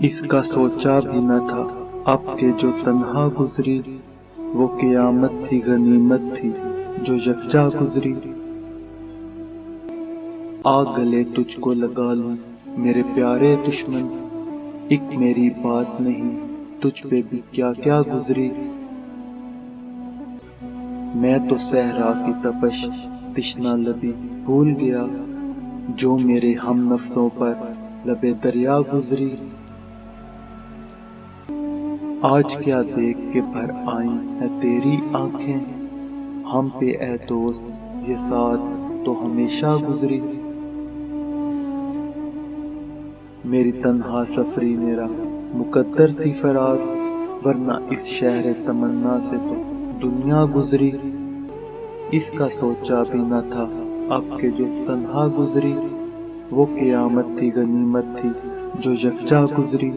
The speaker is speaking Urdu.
اس کا سوچا بھی نہ تھا اب کہ جو تنہا گزری، وہ قیامت تھی غنیمت تھی جو یکجا گزری۔ آ گلے تجھ کو لگا لوں میرے پیارے دشمن، ایک میری بات نہیں تجھ پہ بھی کیا کیا گزری۔ میں تو صحرا کی تپش تشنا لبی بھول گیا، جو میرے ہم نفسوں پر لبے دریا گزری۔ آج کیا دیکھ کے بھر آئیں ہے تیری آنکھیں، ہم پہ اے دوست یہ سات تو ہمیشہ گزری۔ میری تنہا سفری میرا مقدر تھی فراز، ورنہ اس شہر تمنا سے تو دنیا گزری۔ اس کا سوچا بھی نہ تھا اب کہ جو تنہا گزری، وہ قیامت تھی غنیمت تھی جو یکجا گزری۔